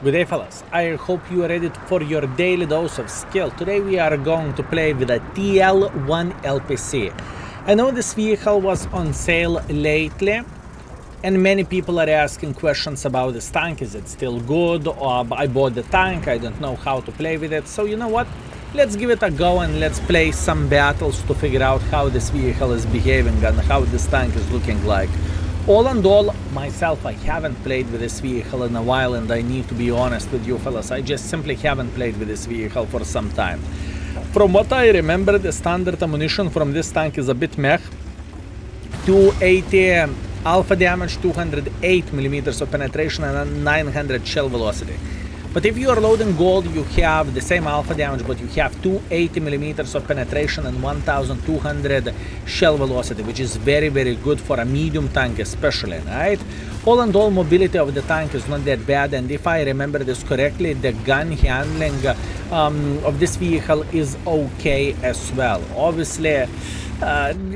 Good day, fellas. I hope you are ready for your daily dose of skill. Today we are going to play with a TL-1 LPC. I know this vehicle was on sale lately, and many people are asking questions about this tank. Is it still good? Or I bought the tank, I don't know how to play with it. So you know what? Let's give it a go and let's play some battles to figure out how this vehicle is behaving and how this tank is looking like. All in all, myself, I haven't played with this vehicle in a while, and I need to be honest with you fellas, I just simply haven't played with this vehicle for some time. From what I remember, the standard ammunition from this tank is a bit meh. 280 alpha damage, 208 millimeters of penetration, and 900 shell velocity. But if you are loading gold, you have the same alpha damage, but you have 280 millimeters of penetration and 1200 shell velocity, which is very, very good for a medium tank especially, right? All in all, mobility of the tank is not that bad, and if I remember this correctly, the gun handling of this vehicle is okay as well. Obviously,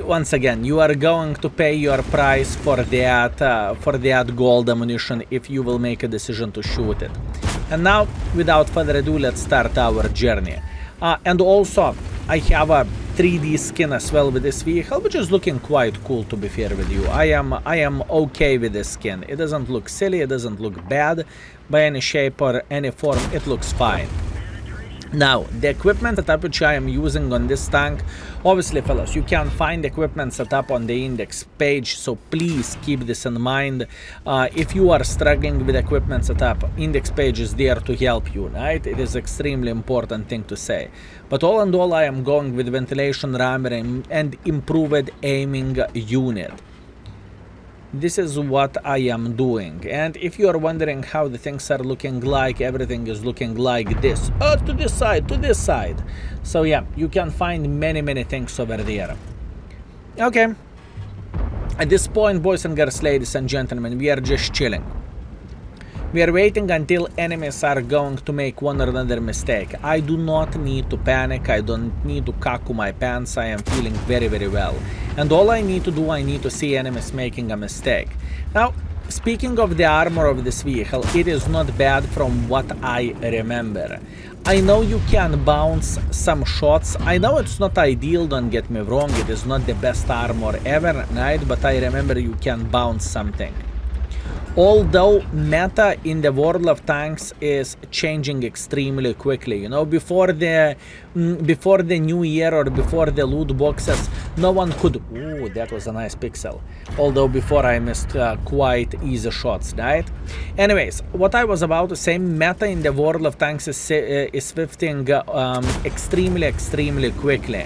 once again, you are going to pay your price for that gold ammunition if you will make a decision to shoot it. And now, without further ado, let's start our journey. And also, I have a 3D skin as well with this vehicle, which is looking quite cool, to be fair with you. I am okay with this skin. It doesn't look silly, it doesn't look bad by any shape or any form, it looks fine. Now, the equipment setup which I am using on this tank, obviously fellas, you can find equipment setup on the index page, so please keep this in mind. If you are struggling with equipment setup, index page is there to help you, right? It is extremely important thing to say. But all in all, I am going with ventilation rammer and improved aiming unit. This is what I am doing, and if you are wondering how the things are looking like, everything is looking like this. To this side. So yeah, you can find many things over there. Okay. At this point, boys and girls, ladies and gentlemen, we are just chilling. We are waiting until enemies are going to make one or another mistake. I do not need to panic, I don't need to cack my pants, I am feeling very well. And all I need to do, I need to see enemies making a mistake. Now, speaking of the armor of this vehicle, it is not bad from what I remember. I know you can bounce some shots, I know it's not ideal, don't get me wrong, it is not the best armor ever, right? But I remember you can bounce something. Although meta in the world of tanks is changing extremely quickly, you know, before the new year or before the loot boxes, no one could. Ooh, that was a nice pixel. Although before I missed quite easy shots, right? Anyways, what I was about to say, meta in the world of tanks is shifting extremely quickly.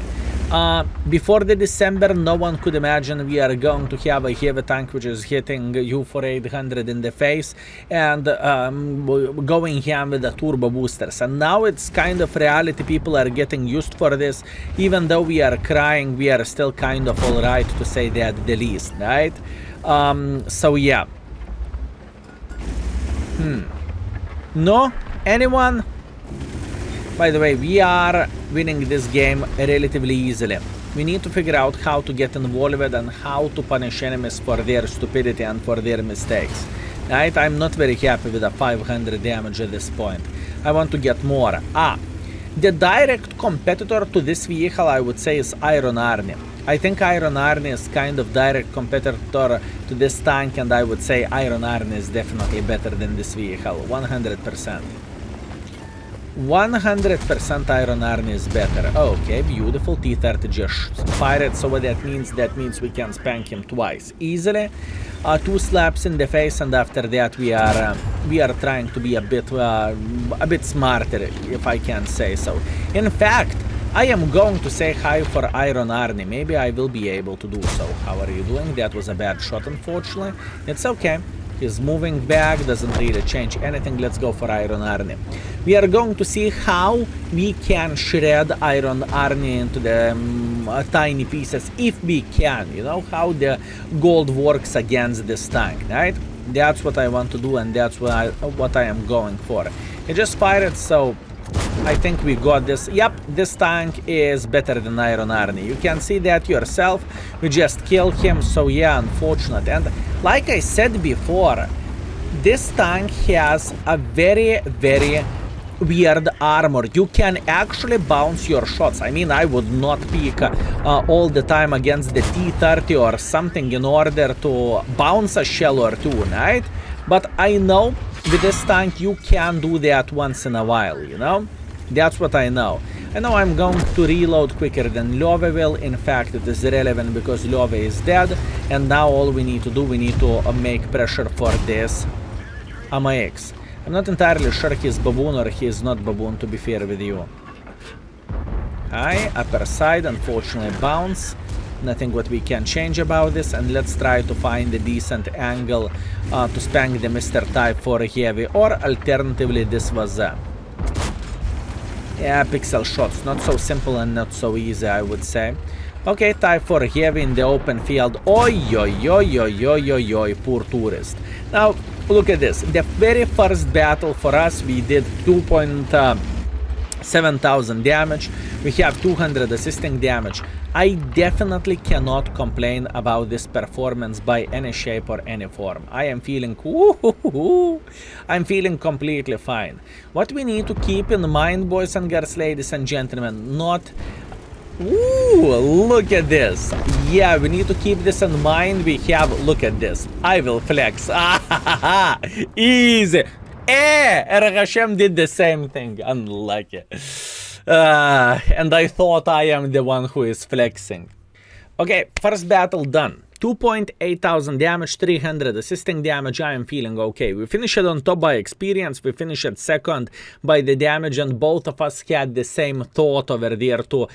Before the December, no one could imagine we are going to have a heavy tank which is hitting you for 800 in the face and going ham with the turbo boosters. And now it's kind of reality, people are getting used for this. Even though we are crying, we are still kind of alright, to say that the least, right? So yeah. No? Anyone? By the way, we are winning this game relatively easily. We need to figure out how to get involved and how to punish enemies for their stupidity and for their mistakes. Right? I'm not very happy with a 500 damage at this point. I want to get more. The direct competitor to this vehicle, I would say, is Iron Army. I think Iron Army is kind of direct competitor to this tank, and I would say Iron Army is definitely better than this vehicle, 100%. 100% Iron Army is better. Okay, beautiful. T-30 just fired, so what that means we can spank him twice easily. 2 slaps in the face, and after that we are trying to be a bit smarter, if I can say so. In fact, I am going to say hi for Iron Army. Maybe I will be able to do so. How are you doing? That was a bad shot, unfortunately. It's okay. He's moving back, doesn't really change anything. Let's go for Iron Army. We are going to see how we can shred Iron Army into the tiny pieces, if we can, you know, how the gold works against this tank, right? That's what I want to do, and that's what I am going for. He just fired, so I think we got this. Yep, this tank is better than Iron Army. You can see that yourself. We just killed him, so yeah, unfortunate. And like I said before, this tank has a very, very weird armor. You can actually bounce your shots. I mean, I would not pick all the time against the T-30 or something in order to bounce a shell or two, right? But I know with this tank you can do that once in a while, you know? That's what I know. I know I'm going to reload quicker than Love will. In fact, it is irrelevant because Love is dead. And now all we need to do, we need to make pressure for this AMX. I'm not entirely sure he's baboon or he is not baboon, to be fair with you. High, upper side, unfortunately bounce. Nothing what we can change about this. And let's try to find a decent angle to spank the Mr. Type for heavy. Or alternatively, this was yeah, pixel shots. Not so simple and not so easy, I would say. Okay, Type 4 heavy in the open field. Oi, oi, oi, oi, oi, oi, oi, poor tourist. Now, look at this. The very first battle for us, we did 2,700 damage. We have 200 assisting damage. I definitely cannot complain about this performance by any shape or any form. I am feeling, I'm feeling completely fine. What we need to keep in mind, boys and girls, ladies and gentlemen, not... Ooh, look at this. Yeah, we need to keep this in mind. We have, look at this. I will flex. Easy. Hashem did the same thing. Unlucky. And I thought I am the one who is flexing. Okay, first battle done. 2,800 damage, 300 assisting damage. I am feeling okay. We finished on top by experience. We finished second by the damage, and both of us had the same thought over there to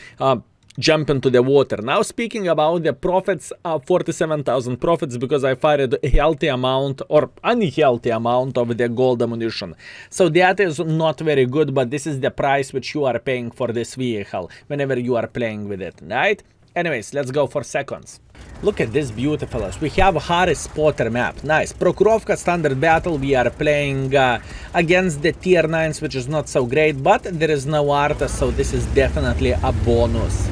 jump into the water. Now speaking about the profits, 47,000 profits because I fired a healthy amount or unhealthy amount of the gold ammunition. So that is not very good, but this is the price which you are paying for this vehicle whenever you are playing with it, right? Anyways, let's go for seconds. Look at this beautifulness. We have Harris Spotter map. Nice. Prokhorovka standard battle. We are playing against the tier 9s, which is not so great, but there is no Arta, so this is definitely a bonus.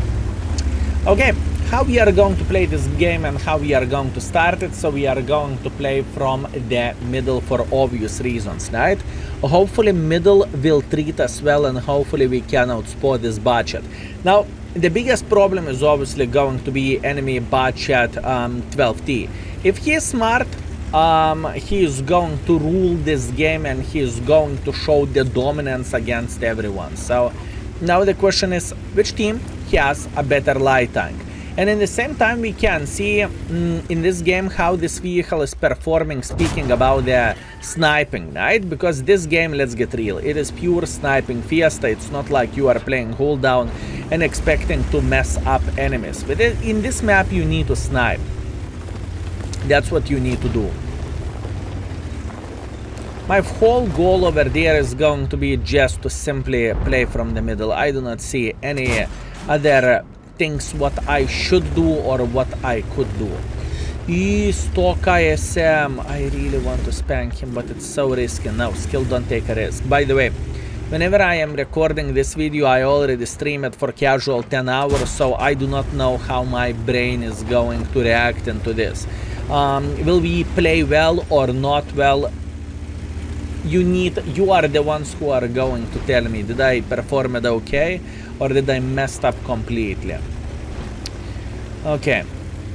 Okay, how we are going to play this game and how we are going to start it. So we are going to play from the middle for obvious reasons, right? Hopefully middle will treat us well and hopefully we can outspot this budget. Now, the biggest problem is obviously going to be enemy budget 12T. If he is smart, he is going to rule this game and he is going to show the dominance against everyone. So now the question is, which team has a better light tank? And in the same time we can see in this game how this vehicle is performing, speaking about the sniping, right? Because this game, let's get real, it is pure sniping fiesta. It's not like you are playing hold down and expecting to mess up enemies. But in this map you need to snipe. That's what you need to do. My whole goal over there is going to be just to simply play from the middle. I do not see any other things what I should do or what I could do. Stock ISM. I really want to spank him, but it's so risky. No, skill don't take a risk. By the way, whenever I am recording this video, I already stream it for casual 10 hours, so I do not know how my brain is going to react into this. Will we play well or not well? You are the ones who are going to tell me, did I perform it okay or did I messed up completely? Okay,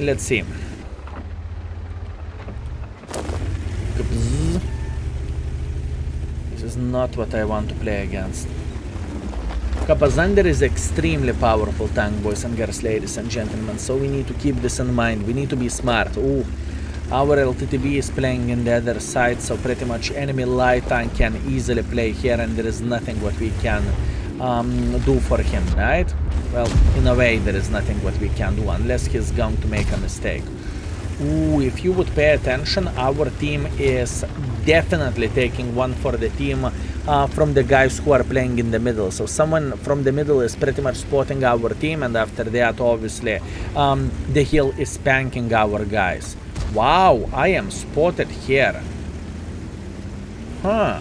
let's see. This is not what I want to play against. Kapazander is extremely powerful tank, boys and girls, ladies and gentlemen, so we need to keep this in mind. We need to be smart. Ooh. Our LTTB is playing in the other side, so pretty much enemy light tank can easily play here and there is nothing what we can do for him, right? Well, in a way there is nothing what we can do unless he's going to make a mistake. Ooh, if you would pay attention, our team is definitely taking one for the team from the guys who are playing in the middle. So someone from the middle is pretty much spotting our team, and after that obviously the hill is spanking our guys. Wow, I am spotted here. Huh.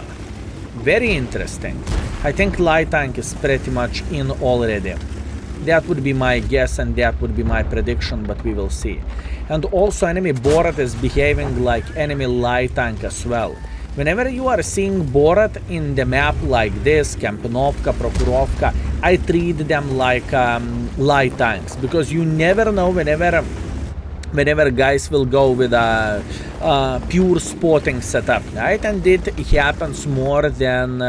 Very interesting. I think light tank is pretty much in already. That would be my guess and that would be my prediction, but we will see. And also enemy Borat is behaving like enemy light tank as well. Whenever you are seeing Borat in the map like this, Kampinovka, Prokurovka, I treat them like light tanks, because you never know whenever guys will go with a pure spotting setup, right? And it happens more than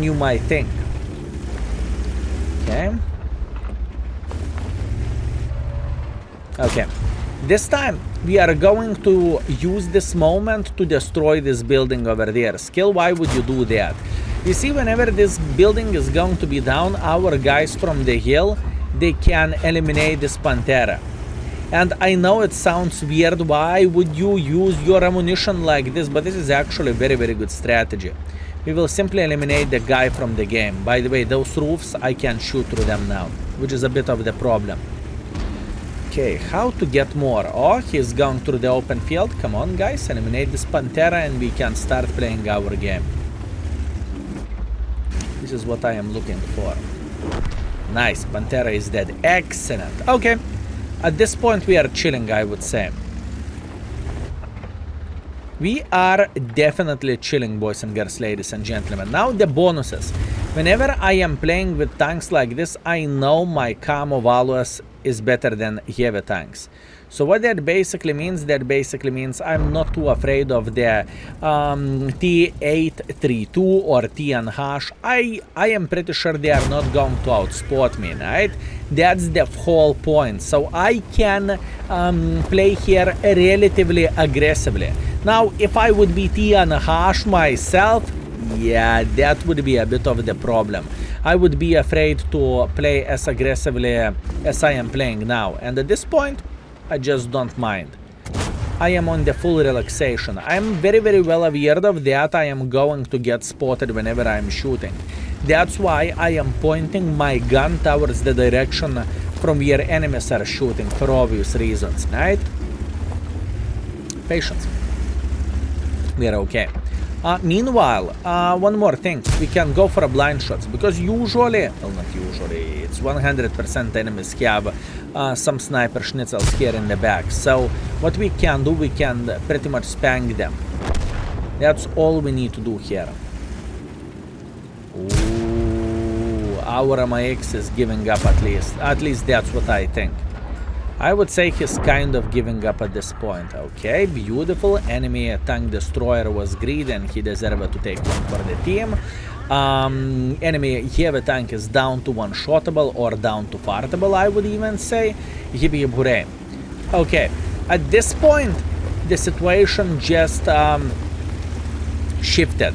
you might think. Okay. This time we are going to use this moment to destroy this building over there. Skill, why would you do that? You see, whenever this building is going to be down, our guys from the hill, they can eliminate this Pantera. And I know it sounds weird, why would you use your ammunition like this, but this is actually a very, very good strategy. We will simply eliminate the guy from the game. By the way, those roofs, I can shoot through them now, which is a bit of the problem. Okay, how to get more? Oh, he's going through the open field. Come on, guys, eliminate this Pantera and we can start playing our game. This is what I am looking for. Nice, Pantera is dead. Excellent. Okay, at this point we are chilling, I would say. We are definitely chilling, boys and girls, ladies and gentlemen. Now the bonuses. Whenever I am playing with tanks like this, I know my camo values is better than heavy tanks. So what that basically means, I'm not too afraid of the T832 or TNH. I am pretty sure they are not going to outspot me, right? That's the whole point. So I can play here relatively aggressively. Now, if I would be TNH myself, yeah, that would be a bit of the problem. I would be afraid to play as aggressively as I am playing now. And at this point, I just don't mind. I am on the full relaxation. I am very, very well aware of that. I am going to get spotted whenever I am shooting. That's why I am pointing my gun towards the direction from where enemies are shooting, for obvious reasons, right? Patience. We are okay. Meanwhile, one more thing, we can go for a blind shots, because usually, well, not usually, it's 100% enemies have some sniper schnitzels here in the back. So what we can do, we can pretty much spank them. That's all we need to do here. Ooh, our MX is giving up at least. At least that's what I think. I would say he's kind of giving up at this point. Okay, beautiful. Enemy tank destroyer was greedy and he deserved to take one for the team. Enemy heavy tank is down to one-shottable or down to fartable, I would even say. Hip hip hooray. Okay, at this point, the situation just shifted.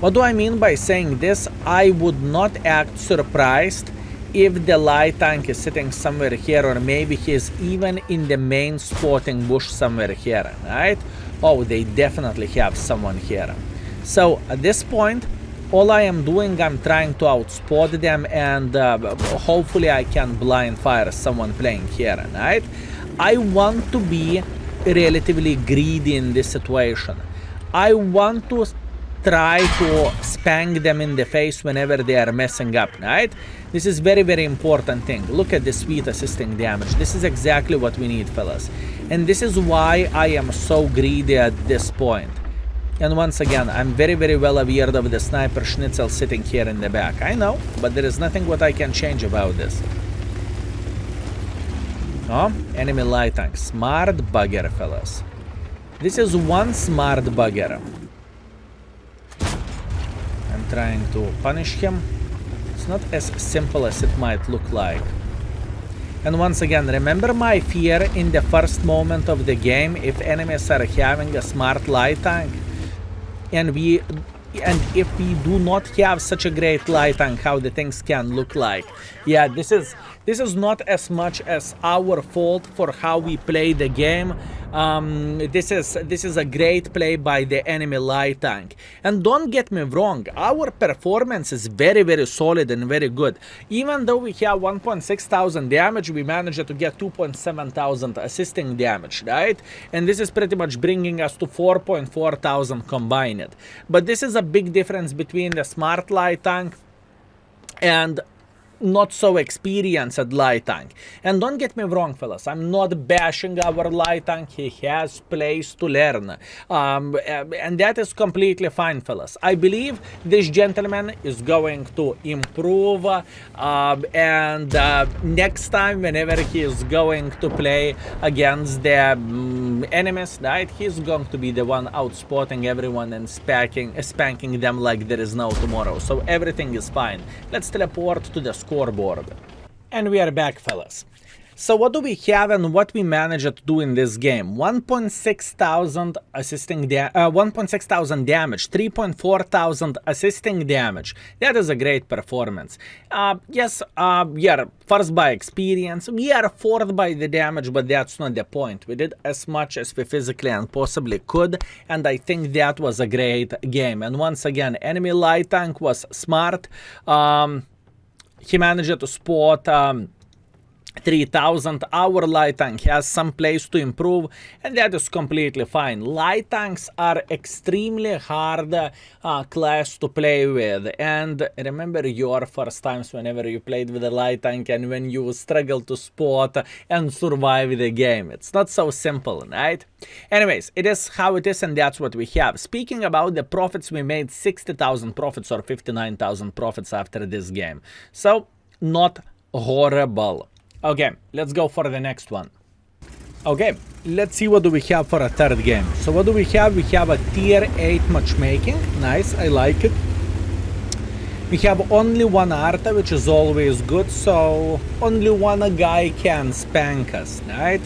What do I mean by saying this? I would not act surprised if the light tank is sitting somewhere here, or maybe he's even in the main spotting bush somewhere here, right? Oh, they definitely have someone here. So at this point, all I am doing, I'm trying to outspot them, and hopefully I can blind fire someone playing here, right? I want to be relatively greedy in this situation. I want to try to spank them in the face whenever they are messing up, right? This is very, very important thing. Look at the sweet assisting damage. This is exactly what we need, fellas. And this is why I am so greedy at this point. And once again, I'm very, very well aware of the sniper schnitzel sitting here in the back. I know, but there is nothing what I can change about this. Oh, enemy light tank. Smart bugger, fellas. This is one smart bugger. I'm trying to punish him. It's not as simple as it might look like. And once again, remember my fear in the first moment of the game, if enemies are having a smart light tank, and if we do not have such a great light tank, how the things can look like. Yeah, this is not as much as our fault for how we play the game. This is a great play by the enemy light tank. And don't get me wrong, our performance is very, very solid and very good. Even though we have 1,600 damage, we managed to get 2,700 assisting damage, right? And this is pretty much bringing us to 4,400 combined. But this is a big difference between the smart light tank and not so experienced at light tank. And don't get me wrong, fellas, I'm not bashing our light tank. He has place to learn, and that is completely fine, fellas. I believe this gentleman is going to improve, and next time whenever he is going to play against the enemies, right, he's going to be the one outspotting everyone and spanking them like there is no tomorrow. So everything is fine. Let's teleport to the scoreboard. And we are back, fellas. So what do we have and what we managed to do in this game? 1.6 thousand assisting 1.6 thousand damage, 3.4 thousand assisting damage. That is a great performance. Yes, we are first by experience, we are fourth by the damage, but that's not the point. We did as much as we physically and possibly could, and I think that was a great game. And once again, enemy light tank was smart. He managed to spot 3000. Our light tank has some place to improve, and that is completely fine. Light tanks are extremely hard class to play with, and remember your first times whenever you played with a light tank and when you struggle to spot and survive the game. It's not so simple, right? Anyways, it is how it is, and that's what we have. Speaking about the profits, we made 60,000 profits or 59,000 profits after this game, so not horrible. Okay, let's go for the next one. Okay, let's see what do we have for a third game. So what do we have? We have a tier 8 matchmaking. Nice, I like it. We have only one Arta, which is always good, so only one guy can spank us, right?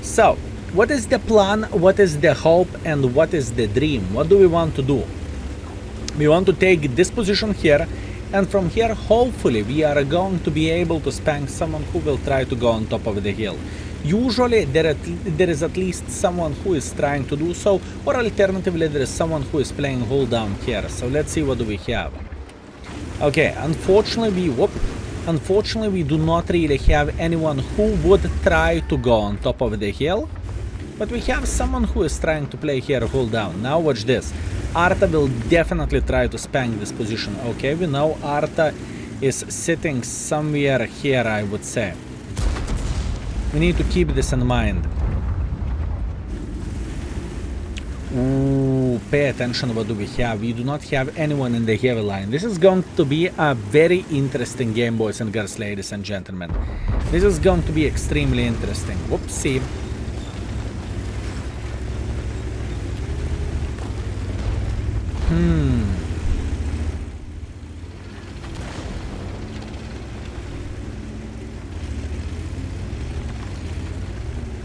So, what is the plan, what is the hope, and what is the dream? What do we want to do? We want to take this position here, and from here, hopefully, we are going to be able to spank someone who will try to go on top of the hill. Usually, there is at least someone who is trying to do so, or alternatively, there is someone who is playing hold down here. So let's see what do we have. Okay, unfortunately, we do not really have anyone who would try to go on top of the hill, but we have someone who is trying to play here hold down. Now watch this. Arta will definitely try to spank this position. Okay, we know Arta is sitting somewhere here, I would say. We need to keep this in mind. Ooh, pay attention what do we have. We do not have anyone in the heavy line. This is going to be a very interesting game, boys and girls, ladies and gentlemen. This is going to be extremely interesting. Whoopsie.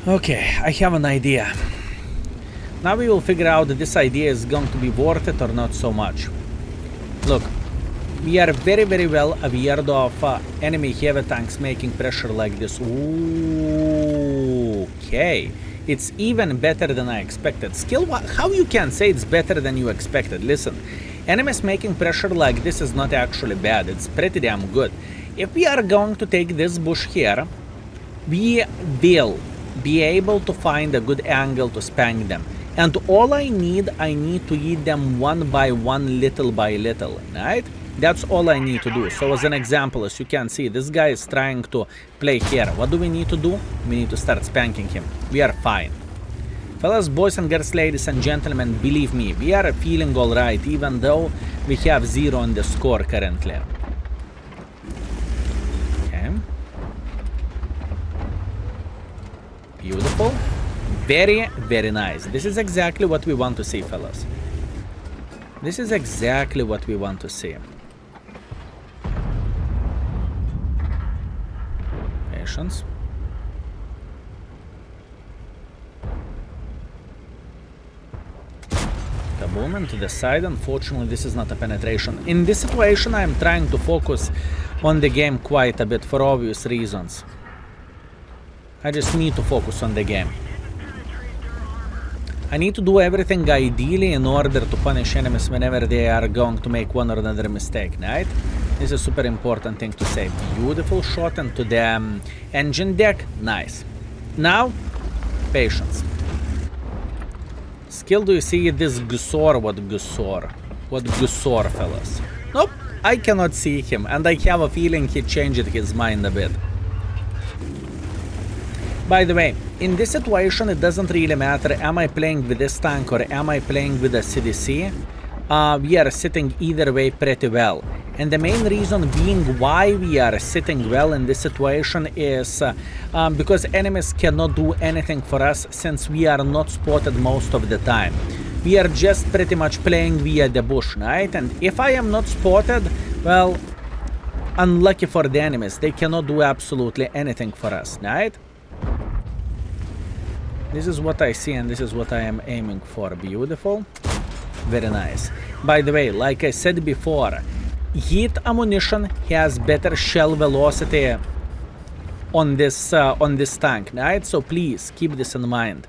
Okay, I have an idea. Now we will figure out that this idea is going to be worth it or not so much. Look, we are very, very well aware of enemy heavy tanks making pressure like this. Ooh, okay. It's even better than I expected. Skill, how you can say it's better than you expected? Listen, enemies making pressure like this is not actually bad. It's pretty damn good. If we are going to take this bush here, we will be able to find a good angle to spank them. And all I need to eat them one by one, little by little, right? That's all I need to do. So as an example, as you can see, this guy is trying to play here. What do we need to do? We need to start spanking him. We are fine. Fellas, boys and girls, ladies and gentlemen, believe me, we are feeling alright, even though we have 0 on the score currently. Okay. Beautiful. Very, very nice. This is exactly what we want to see, fellas. This is exactly what we want to see. Patience. Kaboom, and to the side. Unfortunately, this is not a penetration. In this situation, I am trying to focus on the game quite a bit for obvious reasons. I just need to focus on the game. I need to do everything ideally in order to punish enemies whenever they are going to make one or another mistake, right? This is a super important thing to say. Beautiful shot into the engine deck. Nice. Now, patience. Skill, do you see this Gusor? What Gusor? What Gusor, fellas? Nope. I cannot see him, and I have a feeling he changed his mind a bit. By the way, in this situation, it doesn't really matter, am I playing with this tank or am I playing with a CDC? We are sitting either way pretty well. And the main reason being why we are sitting well in this situation is because enemies cannot do anything for us since we are not spotted most of the time. We are just pretty much playing via the bush, right? And if I am not spotted, well, unlucky for the enemies. They cannot do absolutely anything for us, right? This is what I see and this is what I am aiming for. Beautiful. Very nice. By the way, like I said before, heat ammunition has better shell velocity on this tank, right? So please keep this in mind.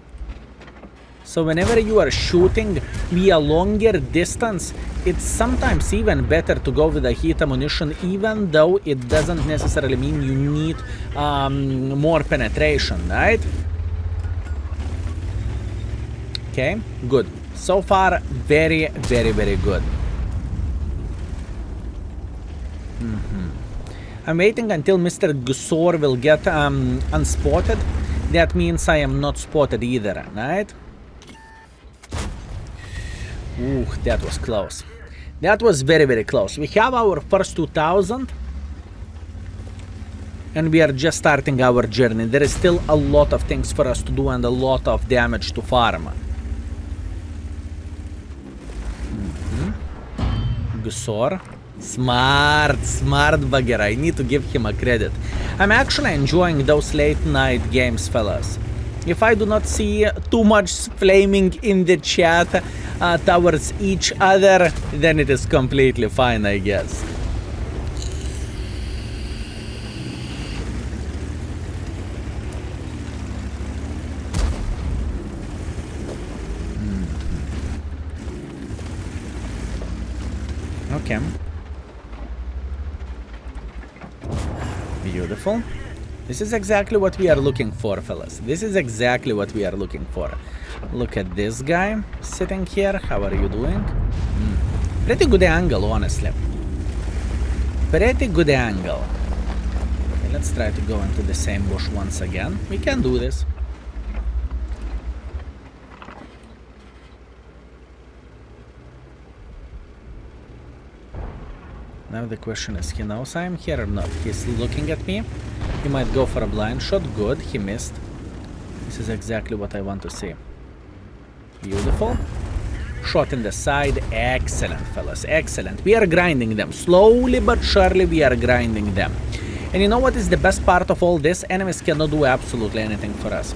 So whenever you are shooting via longer distance, it's sometimes even better to go with a heat ammunition, even though it doesn't necessarily mean you need more penetration, right? Okay, good. So far, very, very, very good. I'm waiting until Mr. Gusor will get unspotted. That means I am not spotted either, right? Ooh, that was close. That was very, very close. We have our first 2000. And we are just starting our journey. There is still a lot of things for us to do and a lot of damage to farm. Gusor. Smart bugger. I need to give him a credit. I'm actually enjoying those late night games, fellas. If I do not see too much flaming in the chat towards each other, then it is completely fine, I guess. Okay. Beautiful. This is exactly what we are looking for, fellas. This is exactly what we are looking for. Look at this guy sitting here. How are you doing? Pretty good angle, honestly. Pretty good angle. Okay, let's try to go into the same bush once again. We can do this. Now the question is, he knows I am here or not? He's looking at me. He might go for a blind shot. Good, he missed. This is exactly what I want to see. Beautiful. Shot in the side. Excellent, fellas. Excellent. We are grinding them. Slowly but surely we are grinding them. And you know what is the best part of all this? Enemies cannot do absolutely anything for us.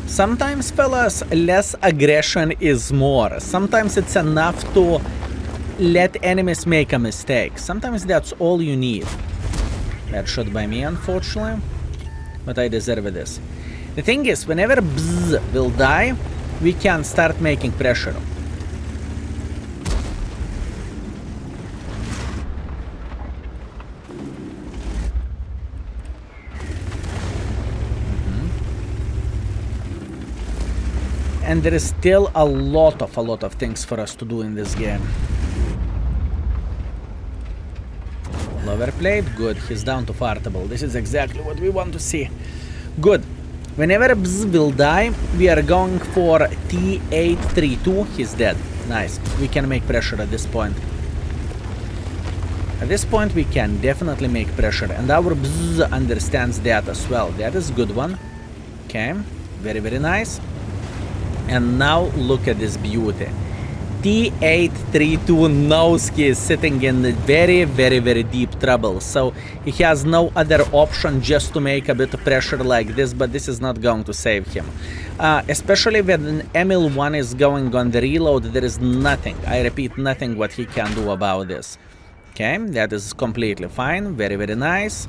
Sometimes, fellas, less aggression is more. Sometimes it's enough to let enemies make a mistake. Sometimes that's all you need. Bad shot by me, unfortunately. But I deserve this. The thing is, whenever Bzz will die, we can start making pressure. And there is still a lot of things for us to do in this game. Overplayed, good, he's down to fartable. This is exactly what we want to see. Good. Whenever Bzz will die, we are going for T832. He's dead. Nice. We can make pressure at this point. At this point, we can definitely make pressure. And our Bzz understands that as well. That is a good one. Okay. Very, very nice. And now look at this beauty. T832 knows he is sitting in very, very, very deep trouble. So he has no other option just to make a bit of pressure like this, but this is not going to save him. Especially when ML1 is going on the reload, there is nothing, I repeat, nothing what he can do about this. Okay, that is completely fine. Very, very nice.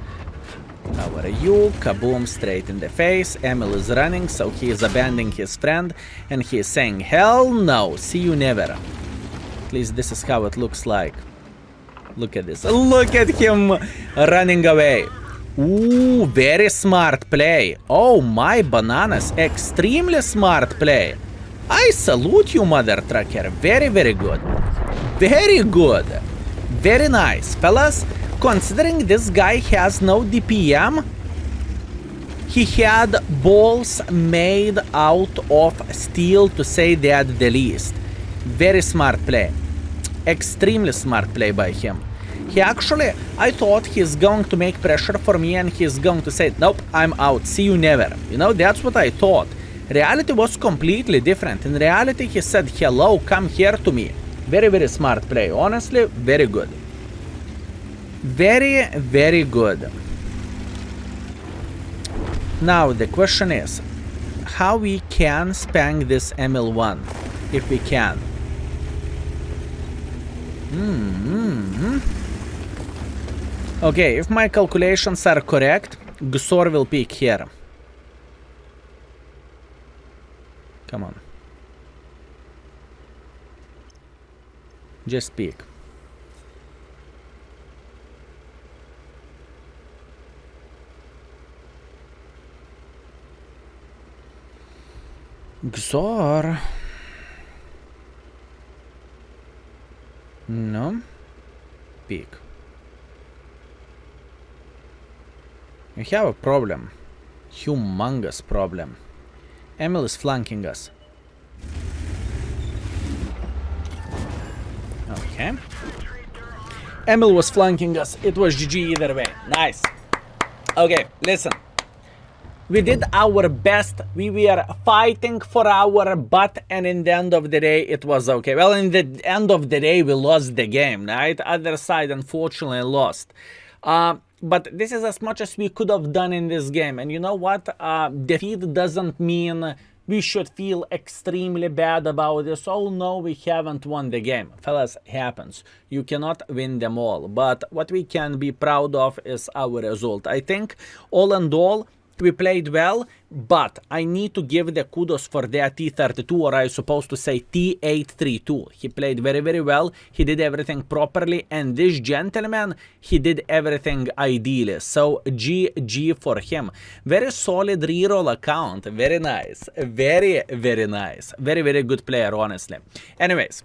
How are you? Kaboom, straight in the face. Emil is running, so he is abandoning his friend, and he is saying, hell no, see you never. At least this is how it looks like. Look at this. Look at him running away. Ooh, very smart play. Oh my bananas, extremely smart play. I salute you, mother trucker. Very, very good. Very good. Very nice, fellas. Considering this guy has no DPM, he had balls made out of steel, to say that the least. Very smart play. Extremely smart play by him. He actually, I thought he's going to make pressure for me and he's going to say, nope, I'm out, see you never. You know, that's what I thought. Reality was completely different. In reality, he said, hello, come here to me. Very, very smart play. Honestly, very good. Very, very good. Now, the question is, how we can spank this ML1, if we can. Okay, if my calculations are correct, Gusor will peek here. Come on. Just peek. Gusor. No. Peek. We have a problem. Humongous problem. Emil is flanking us. Okay. Emil was flanking us. It was GG either way. Nice. Okay, listen. We did our best. We were fighting for our butt, and in the end of the day, it was okay. Well, in the end of the day, we lost the game, right? Other side, unfortunately, lost. But this is as much as we could have done in this game. And you know what? Defeat doesn't mean we should feel extremely bad about this. Oh no, we haven't won the game. Fellas, happens. You cannot win them all. But what we can be proud of is our result. I think, all in all, we played well, but I need to give the kudos for their T32, or I supposed to say T832. He played very, very well. He did everything properly, and this gentleman, he did everything ideally. So GG for him. Very solid reroll account. Very nice. Very, very nice. Very, very good player, honestly. Anyways.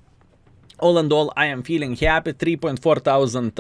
All in all, I am feeling happy. 3.4 thousand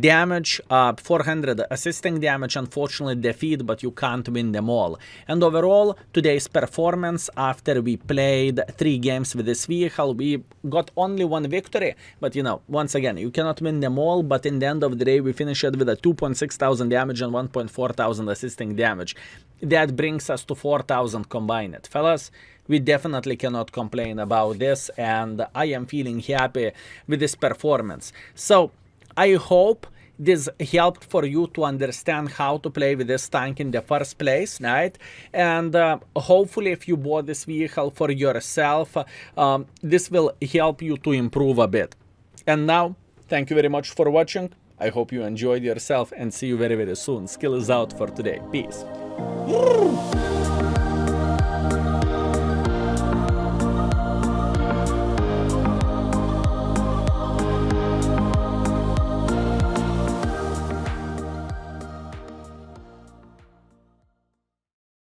damage, 400 assisting damage, unfortunately defeat, but you can't win them all. And overall, today's performance, after we played 3 games with this vehicle, we got only 1 victory. But you know, once again, you cannot win them all, but in the end of the day, we finished with a 2.6 thousand damage and 1.4 thousand assisting damage. That brings us to 4,000 combined. Fellas, we definitely cannot complain about this, and I am feeling happy with this performance. So I hope this helped for you to understand how to play with this tank in the first place, right? And hopefully if you bought this vehicle for yourself, this will help you to improve a bit. And now, thank you very much for watching. I hope you enjoyed yourself, and see you very, very soon. Skill is out for today. Peace.